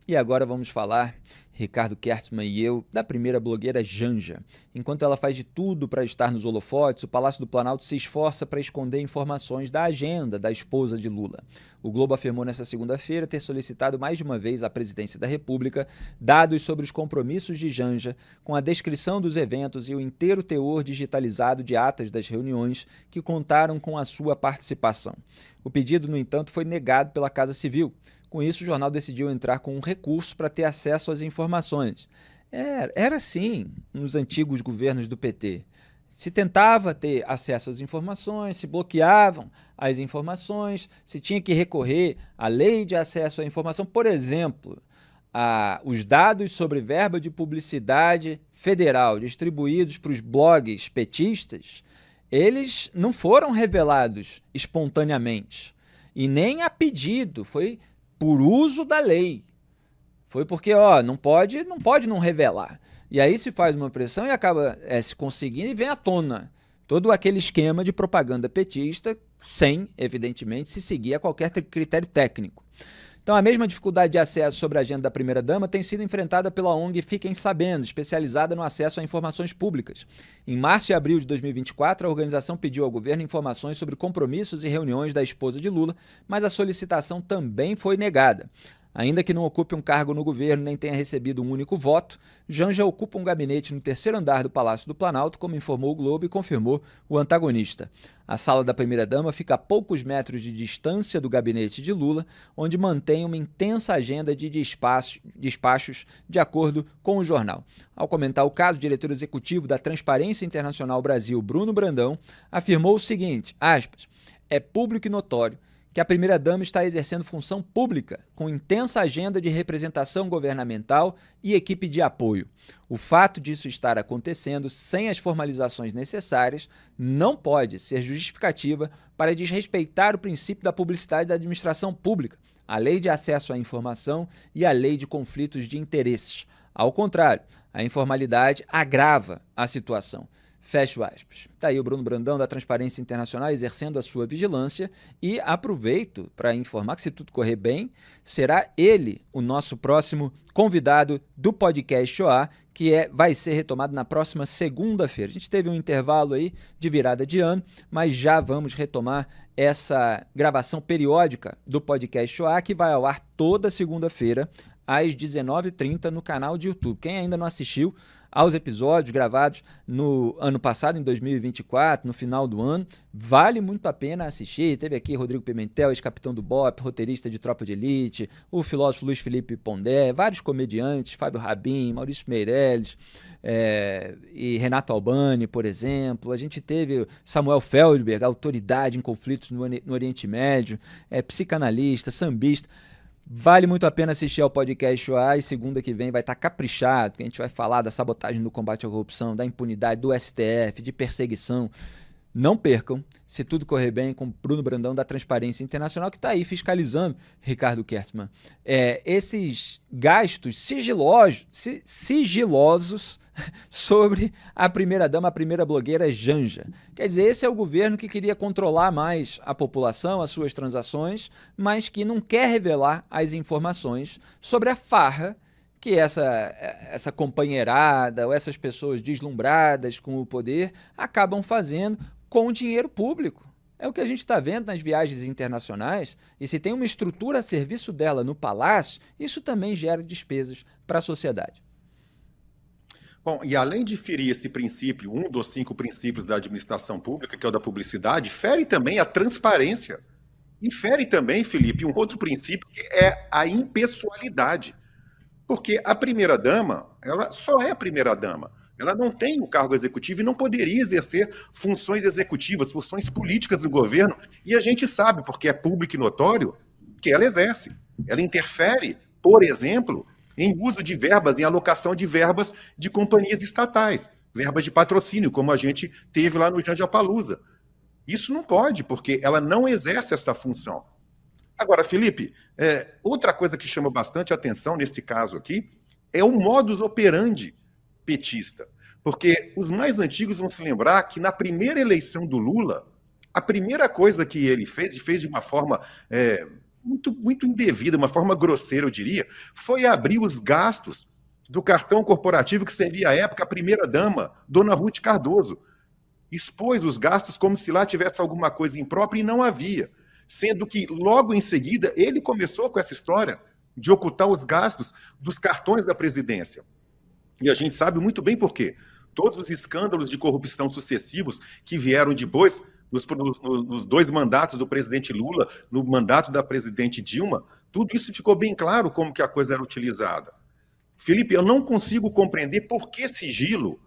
E agora vamos falar, Ricardo Kertzmann e eu, da primeira blogueira Janja. Enquanto ela faz de tudo para estar nos holofotes, o Palácio do Planalto se esforça para esconder informações da agenda da esposa de Lula. O Globo afirmou nesta segunda-feira ter solicitado mais de uma vez à presidência da República dados sobre os compromissos de Janja, com a descrição dos eventos e o inteiro teor digitalizado de atas das reuniões que contaram com a sua participação. O pedido, no entanto, foi negado pela Casa Civil. Com isso, o jornal decidiu entrar com um recurso para ter acesso às informações. Era assim nos antigos governos do PT. Se tentava ter acesso às informações, se bloqueavam as informações, se tinha que recorrer à lei de acesso à informação. Por exemplo, os dados sobre verba de publicidade federal distribuídos para os blogs petistas, eles não foram revelados espontaneamente e nem a pedido, foi por uso da lei. Foi porque, não pode não revelar. E aí se faz uma pressão e acaba se conseguindo e vem à tona todo aquele esquema de propaganda petista sem, evidentemente, se seguir a qualquer critério técnico. Então, a mesma dificuldade de acesso sobre a agenda da primeira-dama tem sido enfrentada pela ONG Fiquem Sabendo, especializada no acesso a informações públicas. Em março e abril de 2024, a organização pediu ao governo informações sobre compromissos e reuniões da esposa de Lula, mas a solicitação também foi negada. Ainda que não ocupe um cargo no governo nem tenha recebido um único voto, Janja ocupa um gabinete no terceiro andar do Palácio do Planalto, como informou o Globo e confirmou o antagonista. A sala da primeira-dama fica a poucos metros de distância do gabinete de Lula, onde mantém uma intensa agenda de despachos, de acordo com o jornal. Ao comentar o caso, o diretor executivo da Transparência Internacional Brasil, Bruno Brandão, afirmou o seguinte, aspas, é público e notório que a primeira-dama está exercendo função pública, com intensa agenda de representação governamental e equipe de apoio. O fato disso estar acontecendo sem as formalizações necessárias não pode ser justificativa para desrespeitar o princípio da publicidade da administração pública, a lei de acesso à informação e a lei de conflitos de interesses. Ao contrário, a informalidade agrava a situação. Fecho aspas. Está aí o Bruno Brandão da Transparência Internacional exercendo a sua vigilância e aproveito para informar que, se tudo correr bem, será ele o nosso próximo convidado do podcast OA, que vai ser retomado na próxima segunda-feira. A gente teve um intervalo aí de virada de ano, mas já vamos retomar essa gravação periódica do podcast OA, que vai ao ar toda segunda-feira às 19h30 no canal de YouTube. Quem ainda não assistiu aos episódios gravados no ano passado, em 2024, no final do ano, vale muito a pena assistir. Teve aqui Rodrigo Pimentel, ex-capitão do BOPE, roteirista de Tropa de Elite, o filósofo Luiz Felipe Pondé, vários comediantes, Fábio Rabin, Maurício Meirelles e Renato Albani, por exemplo. A gente teve Samuel Feldberg, autoridade em conflitos no Oriente Médio, psicanalista, sambista. Vale muito a pena assistir ao podcast OA e segunda que vem vai estar caprichado, que a gente vai falar da sabotagem no combate à corrupção, da impunidade do STF, de perseguição. Não percam, se tudo correr bem, com Bruno Brandão da Transparência Internacional, que está aí fiscalizando, Ricardo Kertzmann, esses gastos sigilosos sobre a primeira-dama, a primeira blogueira Janja. Quer dizer, esse é o governo que queria controlar mais a população, as suas transações, mas que não quer revelar as informações sobre a farra que essa companheirada ou essas pessoas deslumbradas com o poder acabam fazendo com o dinheiro público. É o que a gente está vendo nas viagens internacionais, e se tem uma estrutura a serviço dela no palácio, isso também gera despesas para a sociedade. Bom, e além de ferir esse princípio, um dos 5 princípios da administração pública, que é o da publicidade, fere também a transparência. E fere também, Felipe, um outro princípio, que é a impessoalidade. Porque a primeira-dama, ela só é a primeira-dama. Ela não tem o cargo executivo e não poderia exercer funções executivas, funções políticas do governo. E a gente sabe, porque é público e notório, que ela exerce. Ela interfere, por exemplo, em uso de verbas, em alocação de verbas de companhias estatais, verbas de patrocínio, como a gente teve lá no Jandiapalooza. Isso não pode, porque ela não exerce essa função. Agora, Felipe, outra coisa que chama bastante atenção nesse caso aqui é o modus operandi petista. Porque os mais antigos vão se lembrar que na primeira eleição do Lula, a primeira coisa que ele fez, e fez de uma forma muito indevida, uma forma grosseira, eu diria, foi abrir os gastos do cartão corporativo que servia à época a primeira-dama, Dona Ruth Cardoso. Expôs os gastos como se lá tivesse alguma coisa imprópria e não havia. Sendo que, logo em seguida, ele começou com essa história de ocultar os gastos dos cartões da presidência. E a gente sabe muito bem por quê. Todos os escândalos de corrupção sucessivos que vieram depois, nos 2 mandatos do presidente Lula, no mandato da presidente Dilma, tudo isso ficou bem claro como que a coisa era utilizada. Felipe, eu não consigo compreender por que sigilo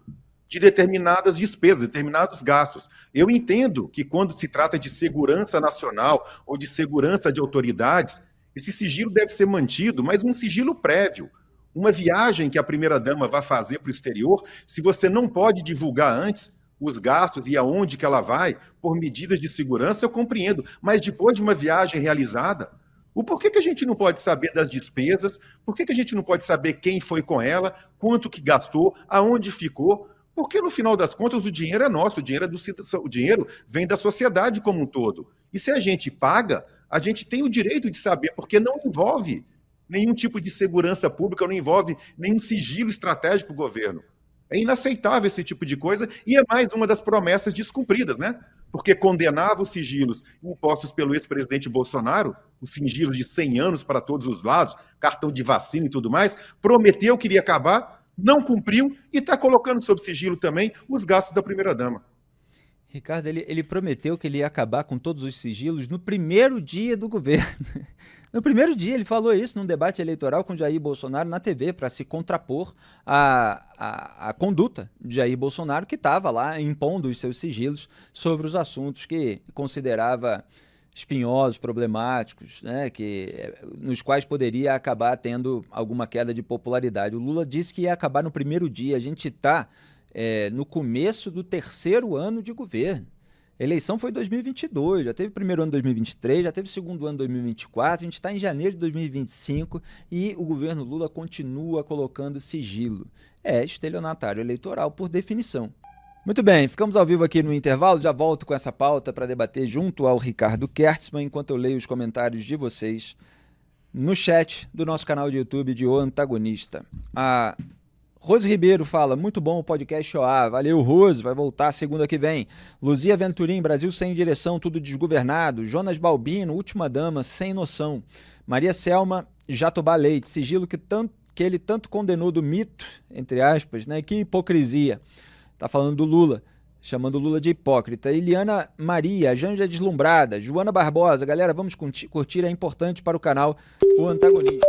de determinadas despesas, determinados gastos. Eu entendo que quando se trata de segurança nacional ou de segurança de autoridades, esse sigilo deve ser mantido, mas um sigilo prévio. Uma viagem que a primeira-dama vai fazer para o exterior, se você não pode divulgar antes os gastos e aonde que ela vai, por medidas de segurança, eu compreendo. Mas depois de uma viagem realizada, o porquê que a gente não pode saber das despesas? Por que a gente não pode saber quem foi com ela, quanto que gastou, aonde ficou? Porque, no final das contas, o dinheiro é nosso, o dinheiro vem da sociedade como um todo. E se a gente paga, a gente tem o direito de saber, porque não envolve nenhum tipo de segurança pública, não envolve nenhum sigilo estratégico do governo. É inaceitável esse tipo de coisa e é mais uma das promessas descumpridas, né? Porque condenava os sigilos impostos pelo ex-presidente Bolsonaro, os sigilos de 100 anos para todos os lados, cartão de vacina e tudo mais, prometeu que iria acabar, não cumpriu e está colocando sob sigilo também os gastos da primeira-dama. Ricardo, ele prometeu que ele ia acabar com todos os sigilos no primeiro dia do governo. No primeiro dia ele falou isso num debate eleitoral com Jair Bolsonaro na TV para se contrapor à conduta de Jair Bolsonaro, que estava lá impondo os seus sigilos sobre os assuntos que considerava espinhosos, problemáticos, né, nos quais poderia acabar tendo alguma queda de popularidade. O Lula disse que ia acabar no primeiro dia. A gente está no começo do 3º ano de governo. A eleição foi em 2022, já teve o primeiro ano em 2023, já teve o segundo ano em 2024, a gente está em janeiro de 2025 e o governo Lula continua colocando sigilo. É estelionatário eleitoral por definição. Muito bem, ficamos ao vivo aqui no intervalo, já volto com essa pauta para debater junto ao Ricardo Kertzmann, enquanto eu leio os comentários de vocês no chat do nosso canal de YouTube de O Antagonista. A Rose Ribeiro fala, muito bom o podcast OA, valeu Rose, vai voltar segunda que vem. Luzia Venturim, Brasil sem direção, tudo desgovernado. Jonas Balbino, última dama, sem noção. Maria Selma, Jatobá Leite, sigilo que ele tanto condenou do mito, entre aspas, né? Que hipocrisia. Tá falando do Lula, chamando o Lula de hipócrita. Eliana Maria, Janja Deslumbrada, Joana Barbosa, galera, vamos curtir, é importante para o canal O Antagonista.